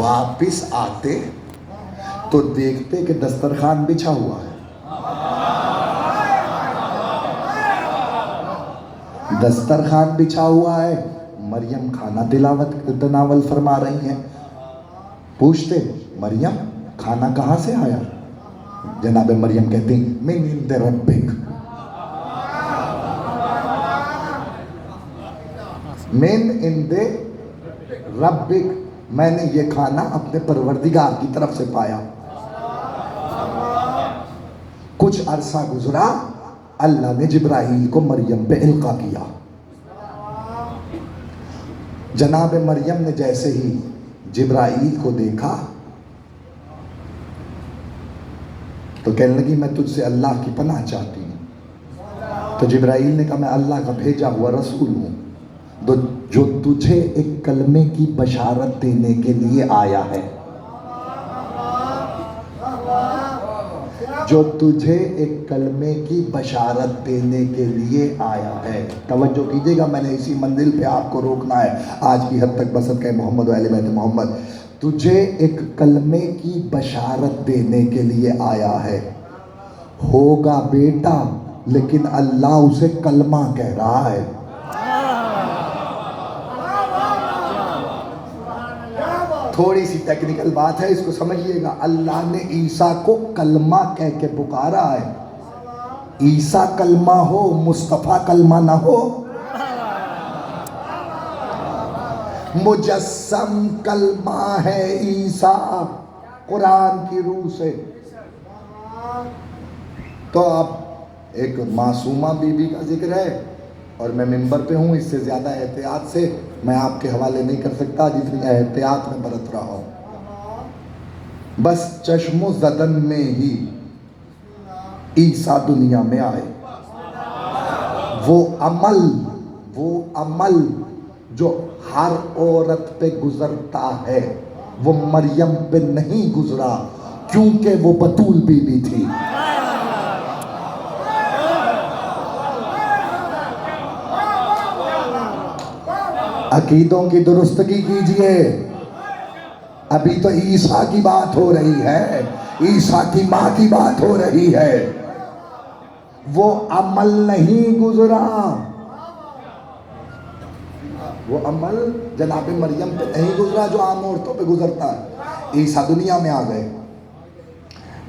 واپس آتے تو دیکھتے کہ دسترخوان بچھا ہوا ہے، دسترخوان بچھا ہوا ہے، مریم کھانا تناول فرما رہی ہیں۔ پوچھتے مریم کھانا کہاں سے آیا؟ جناب مریم کہتی من عند ربک، من عند ربک، میں نے یہ کھانا اپنے پروردگار کی طرف سے پایا۔ کچھ عرصہ گزرا، اللہ نے جبرائیل کو مریم پہ القا کیا۔ جناب مریم نے جیسے ہی جبرائیل کو دیکھا تو کہنے لگی میں تجھ سے اللہ کی پناہ چاہتی ہوں۔ تو جبرائیل نے کہا میں اللہ کا بھیجا ہوا رسول ہوں جو تجھے ایک کلمے کی بشارت دینے کے لیے آیا ہے، جو تجھے ایک کلمے کی بشارت دینے کے لیے آیا ہے۔ توجہ کیجئے گا، میں نے اسی منزل پہ آپ کو روکنا ہے آج کی حد تک بسط کہ محمد و اہل بیت محمد، تجھے ایک کلمے کی بشارت دینے کے لیے آیا ہے۔ ہوگا بیٹا لیکن اللہ اسے کلمہ کہہ رہا ہے۔ تھوڑی سی ٹیکنیکل بات ہے، اس کو سمجھیے گا۔ اللہ نے عیسیٰ کو کلمہ کہہ کے پکارا ہے۔ عیسیٰ کلمہ ہو، مصطفیٰ کلمہ نہ ہو۔ مجسم کلمہ ہے عیسیٰ قرآن کی روح سے۔ تو اب ایک معصومہ بی بی کا ذکر ہے اور میں ممبر پہ ہوں، اس سے زیادہ احتیاط سے میں آپ کے حوالے نہیں کر سکتا جتنی احتیاط میں برت رہا ہوں۔ بس چشم و زدن میں ہی عیسیٰ دنیا میں آئے۔ وہ عمل جو ہر عورت پہ گزرتا ہے وہ مریم پہ نہیں گزرا، کیونکہ وہ بتول بی بی تھی۔ عقیدوں کی درستگی کیجئے، ابھی تو عیسیٰ کی بات ہو رہی ہے، عیسیٰ کی ماں کی بات ہو رہی ہے۔ وہ عمل نہیں گزرا، وہ عمل جناب مریم پہ نہیں گزرا جو عام عورتوں پہ گزرتا ہے۔ عیسیٰ دنیا میں آ گئے۔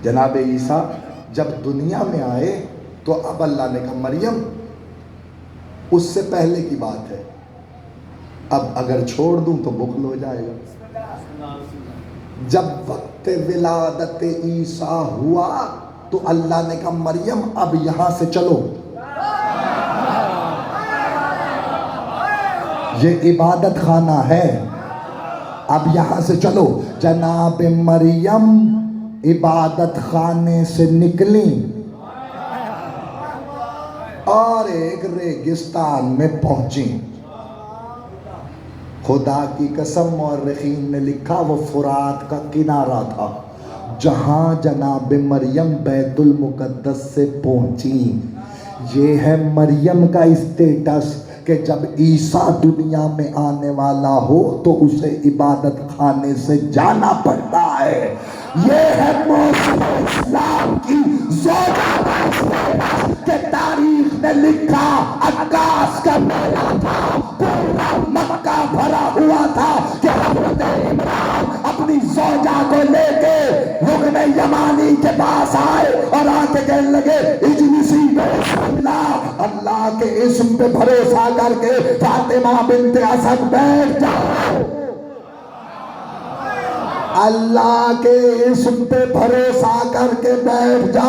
جناب عیسیٰ جب دنیا میں آئے تو اب اللہ نے کہا مریم اس سے پہلے کی بات ہے، اب اگر چھوڑ دوں تو بخل ہو جائے گا۔ جب وقت ولادت عیسیٰ ہوا تو اللہ نے کہا مریم اب یہاں سے چلو، یہ عبادت خانہ ہے، اب یہاں سے چلو۔ جناب مریم عبادت خانے سے نکلی اور ایک ریگستان میں پہنچی۔ خدا کی قسم مورخین نے لکھا وہ فرات کا کنارہ تھا جہاں جناب مریم بیت المقدس سے پہنچی۔ یہ ہے مریم کا اسٹیٹس کہ جب عیسیٰ دنیا میں آنے والا ہو تو اسے عبادت خانے سے جانا پڑتا ہے۔ یہ ہے موسم اسلام کی زوجہ کہ تاریخ نے لکھا عکاس کا میلہ تھا، پورا مکہ بھرا ہوا تھا کہ حضرت عمران اپنی زوجہ کو لے کے رکن یمانی کے پاس آئے اور آ کے کہنے لگے اجلسی بسم اللہ، اللہ کے اسم پہ بھروسہ کر کے فاطمہ بنت اسد بیٹھ جاؤ، اللہ کے اسم پہ بھروسہ کر کے بیٹھ جاؤ۔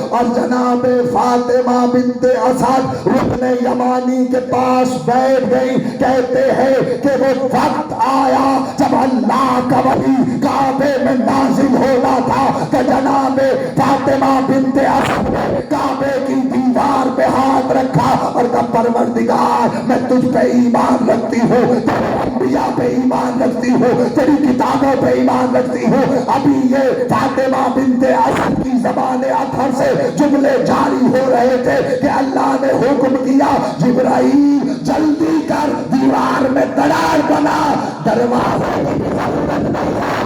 اور جناب فاطمہ بنت اسد رکن یمانی کے پاس بیٹھ گئی۔ کہتے ہیں کہ وہ وقت آیا جب اللہ کا وحی کعبے میں نازل ہونا تھا کہ جناب فاطمہ بنت اسد نے کعبے کی دیوار پہ ہاتھ رکھا اور کہا پروردگار میں تجھ پہ ایمان رکھتی ہوں، تیرے انبیاء پہ ایمان رکھتی ہوں، تیری کتابوں پہ ایمان رکھتی ہوں۔ ابھی یہ فاطمہ بنت اسد کی زبان اطہر سے جملے جاری ہو رہے تھے کہ اللہ نے حکم کیا جبرائیل جلدی کر دیوار میں دراڑ بنا، دروازے کی ضرورت نہیں ہے،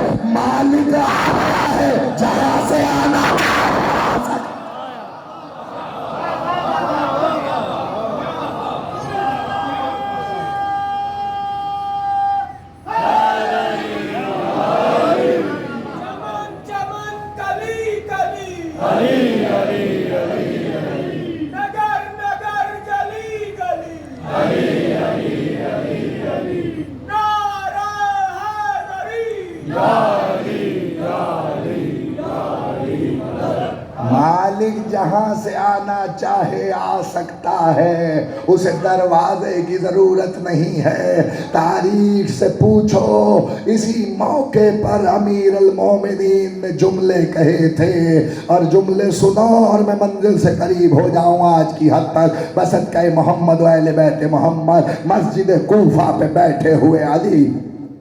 مالک جہاں سے آنا چاہے آ سکتا ہے، اسے دروازے کی ضرورت نہیں ہے۔ تاریخ سے پوچھو، اسی موقع پر امیر المومنین نے جملے کہے تھے، اور جملے سنو اور میں منزل سے قریب ہو جاؤں آج کی حد تک۔ بصدقہ محمد و اہل بیت محمد مسجد کوفہ پہ بیٹھے ہوئے علی،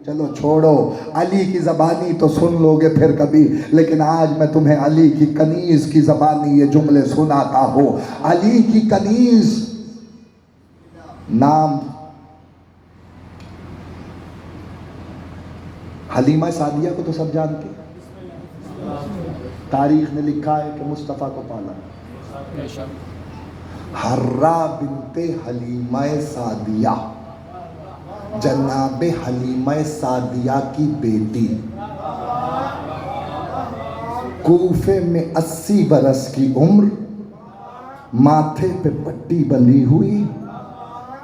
چلو چھوڑو علی کی زبانی تو سن لو گے پھر کبھی، لیکن آج میں تمہیں علی کی کنیز کی زبانی یہ جملے سناتا ہوں۔ علی کی کنیز نام حلیمہ سعدیہ کو تو سب جانتے ہیں، تاریخ نے لکھا ہے کہ مصطفیٰ کو پالا حرہ بنت حلیمہ سعدیہ، جناب حلیمہ سعدیہ کی بیٹی، کوفے میں 80 برس کی عمر، ماتھے پہ پٹی بندھی ہوئی،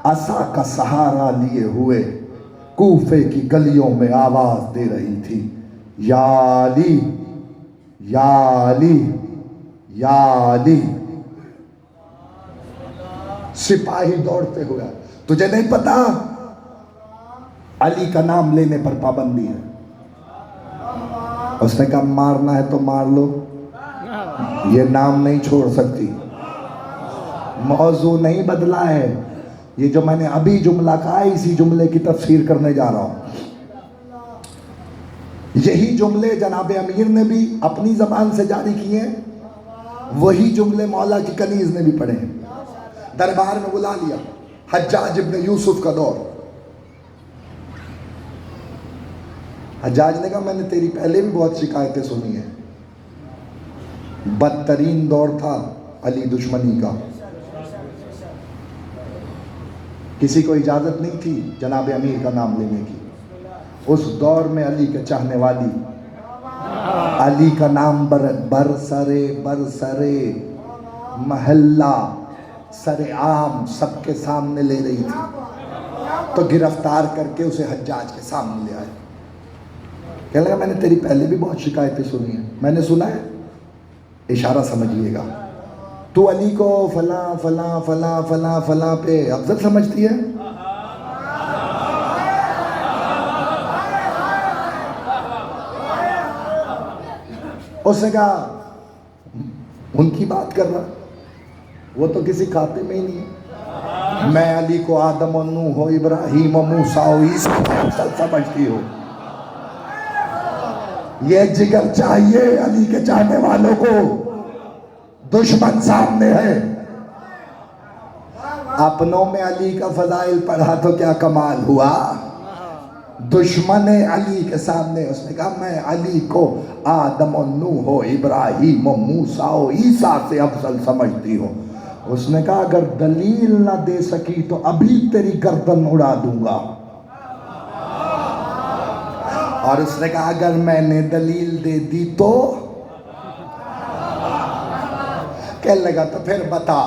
عصا کا سہارا لیے ہوئے کوفے کی گلیوں میں آواز دے رہی تھی، یا علی یا علی یا علی۔ سپاہی دوڑتے ہوئے، تجھے نہیں پتا علی کا نام لینے پر پابندی ہے؟ اس نے کہا مارنا ہے تو مار لو، یہ نام نہیں چھوڑ سکتی۔ موضوع نہیں بدلا ہے، یہ جو میں نے ابھی جملہ کہا ہے اسی جملے کی تفسیر کرنے جا رہا ہوں۔ یہی جملے جناب امیر نے بھی اپنی زبان سے جاری کیے ہیں، وہی جملے مولا کی کنیز نے بھی پڑھے ہیں۔ دربار میں بلا لیا، حجاج ابن یوسف کا دور۔ حجاج نے کہا میں نے تیری پہلے بھی بہت شکایتیں سنی ہیں، بدترین دور تھا علی دشمنی کا، کسی کو اجازت نہیں تھی جناب امیر کا نام لینے کی۔ اس دور میں علی کے چاہنے والی علی کا نام برسرے محلہ سر عام سب کے سامنے لے رہی تھی، تو گرفتار کر کے اسے حجاج کے سامنے لے آئے۔ کہنے لگا میں نے تیری پہلے بھی بہت شکایتیں سنی ہیں، میں نے سنا ہے، اشارہ سمجھیے گا، تو علی کو فلاں فلاں فلاں فلاں فلاں پہ افضل سمجھتی ہے؟ اس نے کہا ان کی بات کر رہا، وہ تو کسی کھاتے میں ہی نہیں ہے، میں علی کو آدم و نوح و ابراہیم و موسیٰ و عیسیٰ افضل سمجھتی ہوں۔ یہ جگر چاہیے علی کے چاہنے والوں کو، دشمن سامنے ہے، اپنوں میں علی کا فضائل پڑھا تو کیا کمال ہوا، دشمن علی کے سامنے اس نے کہا میں علی کو آدم و نوح و ابراہیم و موسیٰ و عیسیٰ سے افضل سمجھتی ہوں۔ اس نے کہا اگر دلیل نہ دے سکی تو ابھی تیری گردن اڑا دوں گا، اور اس نے کہا اگر میں نے دلیل دے دی تو کہنے لگا تو پھر بتا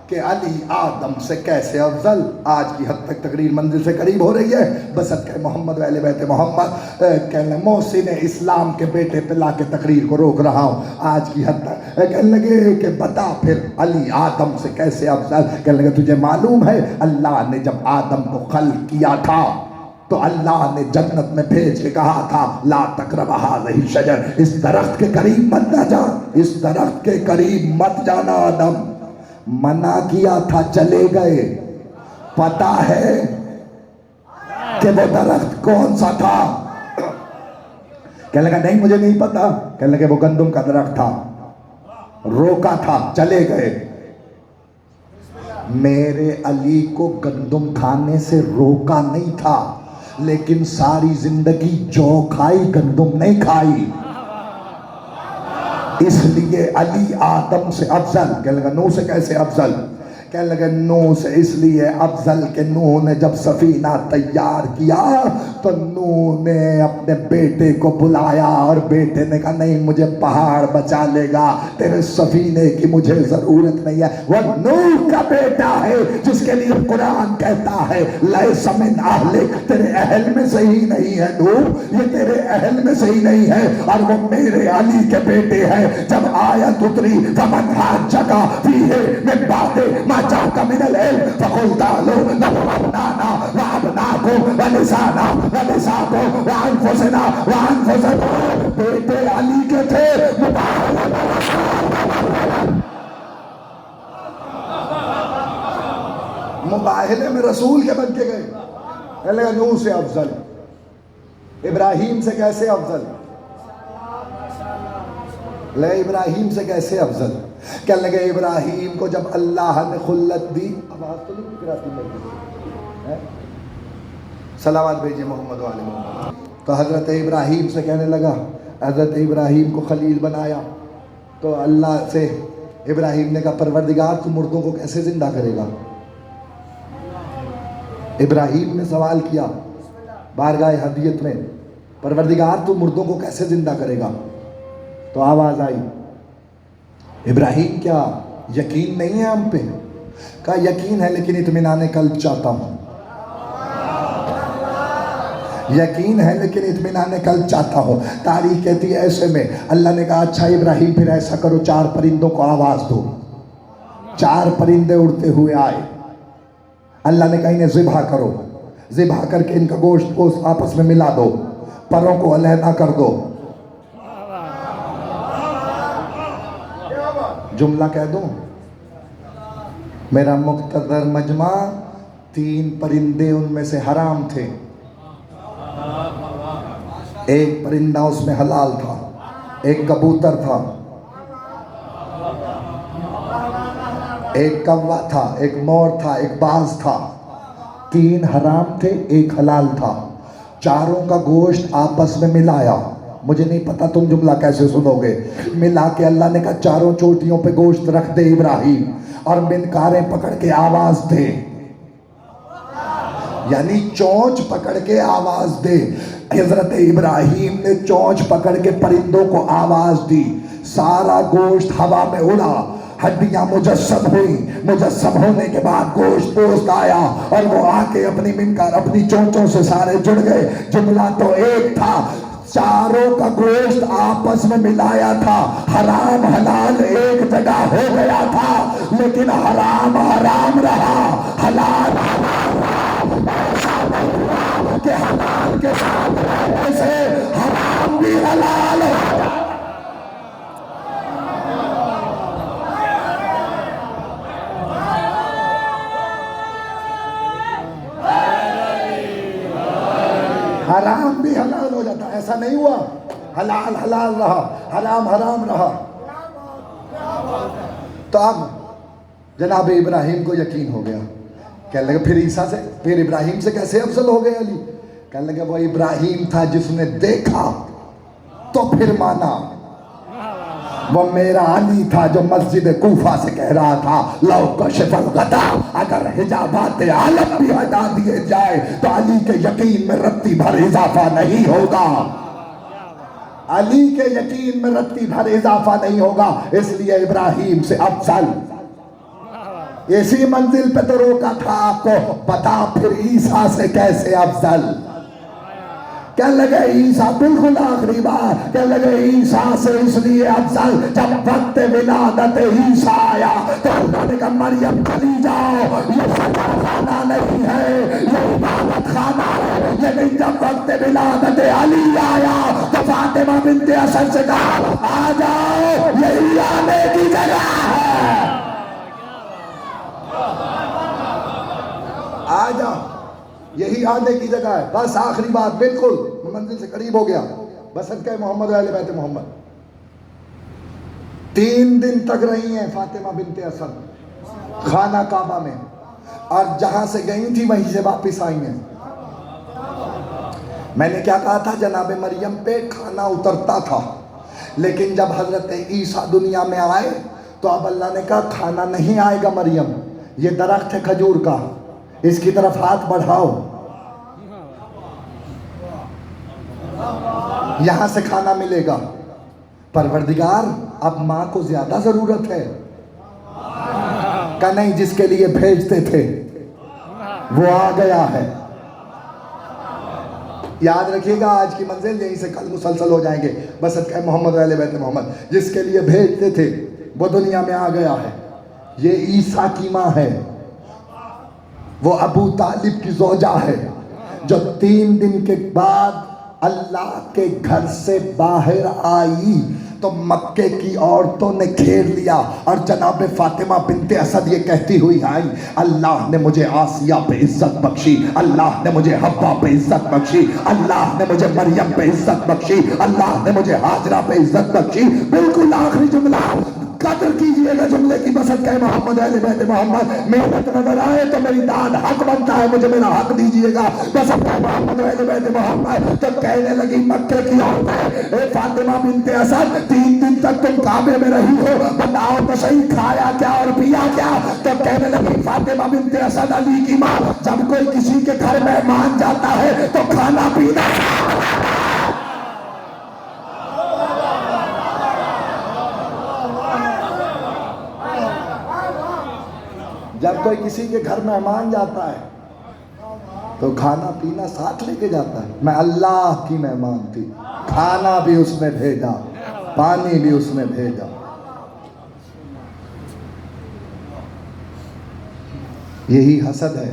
کہ علی آدم سے کیسے افضل۔ آج کی حد تک تقریر منزل سے قریب ہو رہی ہے، بصدقہ محمد و اہل بیت محمد کہنے محسن اسلام کے بیٹے پہ لا کے تقریر کو روک رہا ہوں آج کی حد تک۔ کہنے لگے کہ بتا پھر علی آدم سے کیسے افضل۔ کہنے لگے تجھے معلوم ہے اللہ نے جب آدم کو خلق کیا تھا تو اللہ نے جنت میں بھیج کے کہا تھا لا تقرب ھذہ الشجر، اس درخت کے قریب مت نہ جا، اس درخت کے قریب مت جانا آدم۔ منع کیا تھا چلے گئے، پتا ہے کہ وہ درخت کون سا تھا؟ کہنے لگا نہیں مجھے نہیں پتا۔ کہنے لگے وہ گندم کا درخت تھا، روکا تھا چلے گئے۔ میرے علی کو گندم کھانے سے روکا نہیں تھا، لیکن ساری زندگی جو کھائی گندم نہیں کھائی، اس لیے علی آدم سے افضل۔ کہنے لگا نوح سے کیسے افضل؟ کہنے لگے نوح سے اس لیے افضل کہ نوح نے جب سفینہ تیار کیا تو نوح نے اپنے بیٹے کو بلایا اور بیٹے نے کہا نہیں مجھے پہاڑ بچا لے گا، تیرے سفینے کی مجھے ضرورت نہیں ہے۔ وہ نوح کا بیٹا ہے جس کے لیے قرآن کہتا ہے لیس من اہلک، تیرے اہل میں سے ہی نہیں ہے نوح، یہ تیرے اہل میں سے ہی نہیں ہے، اور وہ میرے علی کے بیٹے ہیں۔ جب آیت اتری فمن حاجک فیہ من بعد ما جاءک من العلم فقل تعالوا ندعو ابناءنا وابناءکم ونساءنا ونساءکم وانفسنا، بیٹے علی کے تھے، مباہلے میں رسول کے بن کے گئے۔ کہنے لگا نوح سے افضل، ابراہیم سے کیسے افضل؟ لے ابراہیم سے کیسے افضل؟ کہنے لگے ابراہیم کو جب اللہ نے خلت دی، آواز تو نہیں کراتی میں، صلوات بھیجیے محمد و آل محمد۔ تو حضرت ابراہیم سے کہنے لگا، حضرت ابراہیم کو خلیل بنایا تو اللہ سے ابراہیم نے کہا پروردگار تو مردوں کو کیسے زندہ کرے گا؟ ابراہیم نے سوال کیا بارگاہ حدیت میں، پروردگار تو مردوں کو کیسے زندہ کرے گا؟ تو آواز آئی ابراہیم کیا یقین نہیں ہے ہم پہ؟ کہا یقین ہے لیکن اطمینان قلب چاہتا ہوں، یقین ہے لیکن اطمینان قلب چاہتا ہوں۔ تاریخ کہتی ہے ایسے میں اللہ نے کہا اچھا ابراہیم پھر ایسا کرو 4 پرندوں کو آواز دو۔ 4 پرندے اڑتے ہوئے آئے، اللہ نے کہا انہیں ذبح کرو، ذبح کر کے ان کا گوشت کو آپس میں ملا دو، پروں کو علیحدہ کر دو۔ جملہ کہہ دوں، میرا مقتدر مجمع 3 پرندے ان میں سے حرام تھے، ایک پرندہ اس میں حلال تھا، ایک کبوتر تھا، ایک کوا تھا، ایک مور تھا، ایک باز تھا۔ 3 حرام تھے، ایک حلال تھا، چاروں کا گوشت آپس میں ملایا۔ مجھے نہیں پتا تم جملہ کیسے سنو گے۔ ملا کے اللہ نے کہا چاروں چوٹیوں پہ گوشت رکھ دے ابراہیم، اور منکاریں پکڑ کے آواز دے، یعنی چونچ پکڑ کے آواز دے۔ حضرت ابراہیم نے چونچ پکڑ کے پرندوں کو آواز دی، سارا گوشت ہوا میں اڑا، ہڈیاں مجسم ہوئی، مجسم ہونے کے بعد گوشت پوست آیا، اور وہ آ کے اپنی منکار اپنی چونچوں سے سارے جڑ گئے۔ جملہ تو ایک تھا، چاروں کا گوشت آپس میں ملایا تھا، حرام حلال ایک جگہ ہو گیا تھا، لیکن حرام حرام رہا، حلال حلال رہا۔ ایسا نہیں ہوا کہ حلال کے ساتھ رہنے سے حرام بھی حلال ہو جائے۔ حرام بھی حلال ہو جاتا، ایسا نہیں ہوا، حلال حلال رہا، حرام حرام رہا۔ تو اب جناب ابراہیم کو یقین ہو گیا، کہنے لگے پھر عیسیٰ سے، پھر ابراہیم سے کیسے افضل ہو گئے علی؟ کہنے لگے وہ ابراہیم تھا جس نے دیکھا تو پھر مانا، وہ میرا علی تھا جو مسجد کوفہ سے کہہ رہا تھا لو کشف الغطا، اگر حجابات عالم بھی ہٹا دیے جائے تو علی کے یقین میں رتی بھر اضافہ نہیں ہوگا، علی کے یقین میں رتی بھر اضافہ نہیں ہوگا۔ اس لیے ابراہیم سے افضل، اسی منزل پہ تو روکا تھا آپ کو، بتا پھر عیسیٰ سے کیسے افضل؟ کہنے لگے عیسیٰ، بالکل آخری بات، کہنے لگے عیسیٰ سے اس لیے افضل جب وقت ولادت عیسیٰ آیا تو اللہ نے کہا مریم چلی جاؤ، یہ سجا خانہ نہیں ہے، یہ عبادت خانہ ہے۔ لیکن جب وقت ولادت علی آیا تو فاطمہ بنت اسد سے کہا آ جاؤ، یہی آنے کی جگہ ہے، آ جاؤ، یہی آنے کی جگہ ہے۔ بس آخری بات، بالکل منزل سے قریب ہو گیا، بس صدقہ محمد و اہل بیت محمد۔ 3 دن تک رہی ہیں فاطمہ بنت اسد خانہ کعبہ میں، اور جہاں سے گئی تھی وہیں سے واپس آئی ہیں۔ میں نے کیا کہا تھا، جناب مریم پہ کھانا اترتا تھا، لیکن جب حضرت عیسیٰ دنیا میں آئے تو اب اللہ نے کہا کھانا نہیں آئے گا مریم، یہ درخت ہے کھجور کا، اس کی طرف ہاتھ بڑھاؤ، یہاں سے کھانا ملے گا۔ پروردگار اب ماں کو زیادہ ضرورت ہے، کہ نہیں جس کے لیے بھیجتے تھے وہ آ گیا ہے۔ یاد رکھیے گا آج کی منزل یہیں سے کل مسلسل ہو جائیں گے، بس صدقہ محمد و اہل بیت محمد۔ جس کے لیے بھیجتے تھے وہ دنیا میں آ گیا ہے۔ یہ عیسیٰ کی ماں ہے، وہ ابو طالب کی زوجہ ہے، جو 3 دن کے بعد اللہ کے گھر سے باہر آئی تو مکے کی عورتوں نے گھیر لیا، اور جناب فاطمہ بنت اسد یہ کہتی ہوئی آئی، اللہ نے مجھے آسیہ پہ عزت بخشی، اللہ نے مجھے حوا پہ عزت بخشی، اللہ نے مجھے مریم پہ عزت بخشی، اللہ نے مجھے ہاجرہ پہ عزت بخشی۔ بالکل آخری جملہ قدر کیجئے گا جملے کی، بسط کہ محمد اہل بیت محمد محنت نظر آئے تو میری داد حق بنتا ہے، مجھے میرا حق دیجئے گا، بسط کہ محمد اہل بیت محمد۔ تو کہنے لگی مکے کی عورتیں، اے فاطمہ بنت اسد 3 دن تک تم کعبے میں رہی ہو، بتاؤ تو صحیح کھایا کیا اور پیا کیا؟ تو کہنے لگی فاطمہ بنت اسد علی کی ماں، جب کوئی کسی کے گھر مہمان جاتا ہے تو کھانا پینا، جب کوئی کسی کے گھر مہمان جاتا ہے تو کھانا پینا ساتھ لے کے جاتا ہے۔ میں اللہ کی مہمان تھی، کھانا بھی اس نے بھیجا، پانی بھی اس نے بھیجا۔ یہی حسد ہے۔